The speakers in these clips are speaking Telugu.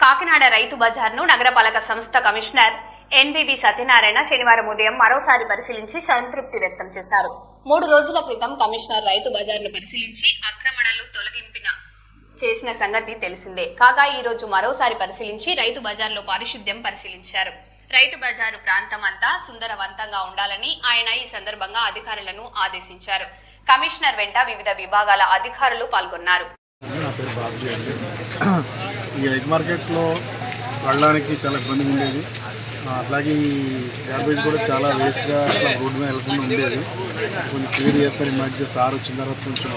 కాకినాడ రైతు బజార్ను నగరపాలక సంస్థ కమిషనర్ ఎన్బీబీ సత్యనారాయణ శనివారం ఉదయం మరోసారి పరిశీలించి సంతృప్తి వ్యక్తం చేశారు. 3 రోజుల క్రితం కమిషనర్ రైతు బజార్ను పరిశీలించి ఆక్రమణలు తొలగింపిన చేసిన సంగతి తెలిసిందే. కాగా ఈ రోజు మరోసారి పరిశీలించి రైతు బజార్లో పారిశుద్ధ్యం పరిశీలించారు. రైతు బజారు ప్రాంతం అంతా సుందరవంతంగా ఉండాలని ఆయన ఈ సందర్భంగా అధికారులను ఆదేశించారు. కమిషనర్ వెంట వివిధ విభాగాల అధికారులు పాల్గొన్నారు. నా పేరు బాబుజీ అండి. ఈ ఎగ్ మార్కెట్లో వెళ్ళడానికి చాలా ఇబ్బందిగా ఉండేది. అట్లాగే ఈ గ్యార్బేజ్ కూడా చాలా వేస్ట్గా అట్లా రోడ్డు మీద వెళ్ళకుండా ఉండేది. కొంచెం క్లియర్ చేస్తారు. ఈ మధ్య సార్ వచ్చిన తర్వాత కొంచెం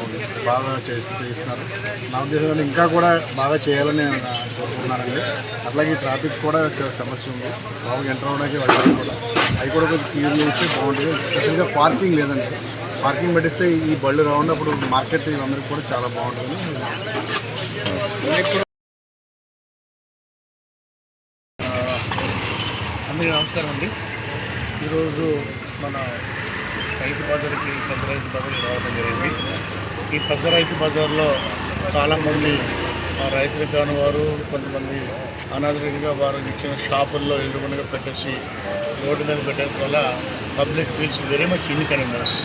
బాగా చేస్తున్నారు. నా ఉద్దేశంలో ఇంకా కూడా బాగా చేయాలని కోరుకుంటున్నానండి. అట్లాగే ట్రాఫిక్ కూడా చాలా సమస్య ఉంది. బాగా ఎంటర్ అవ్వడానికి వెళ్ళడానికి కూడా అవి కూడా కొంచెం క్లియర్ చేస్తే బాగుంటుంది. స్పెషల్గా పార్కింగ్ లేదండి. పార్కింగ్ పెట్టిస్తే ఈ బళ్ళు రావున్నప్పుడు మార్కెట్ అందరికీ కూడా చాలా బాగుంటుంది. అందరికీ నమస్కారం అండి. ఈరోజు మన రైతు బజార్కి పెద్ద రైతు బజార్కి రావడం జరిగింది. ఈ పెద్ద రైతు బజార్లో చాలామంది రైతులు కాని వారు కొంతమంది అనాథరిగా వారు ఇచ్చిన షాపుల్లో ఎదురుగా పెట్టేసి రోడ్డు మీద పెట్టడం వల్ల public feels very much inconvenience.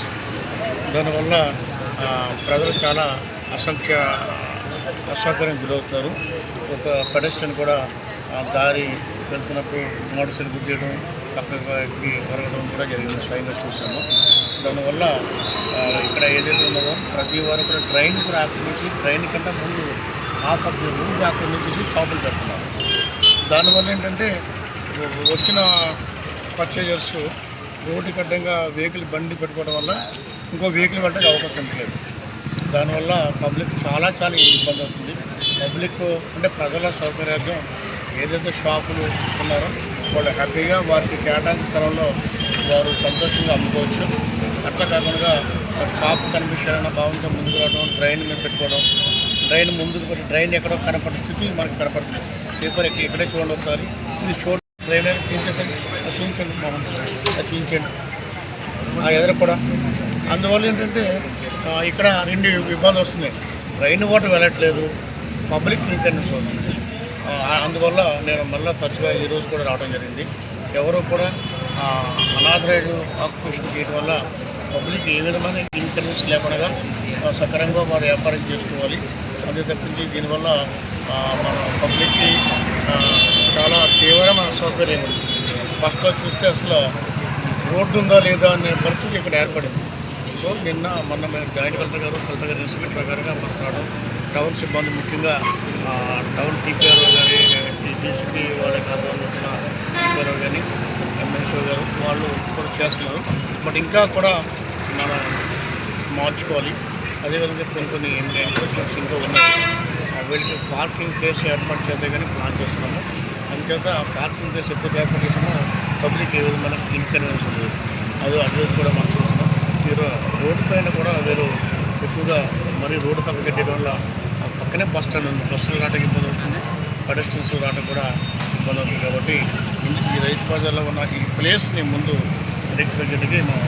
దానివల్ల ప్రజలు చాలా అసౌకర్యం గురవుతున్నారు. ఒక పెడెస్ట్రియన్ కూడా దారి వెళ్తున్నప్పుడు మోటార్ సైకిల్ గుద్దేయడం, పక్కకి వరగడం కూడా జరిగింది. స్వయంగా చూసాము. దానివల్ల ఇక్కడ ఏదైతే ఉన్నదో ప్రతి వారు కూడా ట్రైన్ కూడా ఆక్రమించి ట్రైన్ కంటే ముందు రూమ్ ఆక్రమించేసి షాపులు పెడుతున్నారు. దానివల్ల ఏంటంటే వచ్చిన పర్చేజర్స్ రోడ్డుకి అడ్డంగా వెహికల్ బండి పెట్టుకోవడం వల్ల ఇంకో వెహికల్ వెళ్ళడానికి అవకాశం లేదు. దానివల్ల పబ్లిక్ చాలా ఇబ్బంది అవుతుంది. పబ్లిక్ అంటే ప్రజల సౌకర్యార్థం ఏదైతే షాపులు ఉన్నారో వాళ్ళు హ్యాపీగా వారికి కేటాయించిన స్థలంలో వారు సంతోషంగా అమ్ముకోవచ్చు. అట్లా కాకుండా షాప్ కనిపించాలన్న భావంతో ముందుకు రావడం, ట్రైన్ మీద పెట్టుకోవడం, ట్రైన్ ముందుకు పెట్టి ట్రైన్ ఎక్కడో కనపడే స్థితి మనకు కనపడుతుంది. స్లీపర్ ఇక్కడే చూడండి ఒకసారి. ఇది ట్రైన్ తీయించేసండి, తీయించండి ఎదురు కూడా. అందువల్ల ఏంటంటే ఇక్కడ 2 ఇబ్బందులు వస్తున్నాయి. రైన్ వాటర్ వెళ్ళట్లేదు, పబ్లిక్ ఇన్కన్వీనియన్స్ అవుతుంది. అందువల్ల నేను మళ్ళీ తరచుగా ఈరోజు కూడా రావడం జరిగింది. ఎవరు కూడా అనాథరైడ్ ఆక్యుపేషన్ చేయడం వల్ల పబ్లిక్ ఏ విధమైన ఇన్కన్వీనియన్స్ లేకుండా సక్రమంగా వారు వ్యాపారం చేసుకోవాలి. అంతే తప్పించి దీనివల్ల మన పబ్లిక్కి చాలా తీవ్రమైన అసౌకర్యం ఉంది. ఫస్ట్లో చూస్తే అసలు రోడ్డు ఉందా లేదా అనే పరిస్థితి ఇక్కడ ఏర్పడింది. సో మొన్న మేము జాయింట్ కలెక్టర్ గారు ఇన్స్ట్రక్షన్ ప్రకారంగా మాట్లాడడం, టౌన్ సిబ్బంది ముఖ్యంగా టౌన్ టీపీఆర్ఓ కానీ డీసీపీ వాళ్ళ ఆధ్వర్యంలో వచ్చిన టీపీఆర్ఓ కానీ ఎంఎస్ఓ గారు వాళ్ళు కూడా చేస్తున్నారు. బట్ ఇంకా కూడా మనం మార్చుకోవాలి. అదేవిధంగా కొన్ని ఎన్ఫోర్స్మెంట్స్ ఇంకా ఉన్నాయి. వీళ్ళకి పార్కింగ్ ప్లేస్ ఏర్పాటు చేస్తే కానీ ప్లాన్ చేస్తున్నాము. అందుచేత పార్కింగ్ ప్లేస్ ఎప్పుడు ఏర్పాటు చేస్తామో పబ్లిక్ ఏ విధమైన ఇన్కన్వీనియన్స్ ఉంది. అది కూడా మనం చూస్తున్నాం. మీరు రోడ్డు పైన కూడా వీరు ఎక్కువగా మరీ రోడ్డు పక్కన కట్టడం వల్ల పక్కనే బస్ స్టాండ్ ఉంది. బస్సులు రావడానికి ఇబ్బంది అవుతుంది, పెడెస్ట్రియన్స్ రావడానికి కూడా ఇబ్బంది అవుతుంది. కాబట్టి ఈ రైతు బజార్లో ఉన్న ఈ ప్లేస్ని ముందు రెక్టిఫై చేయడానికి మనం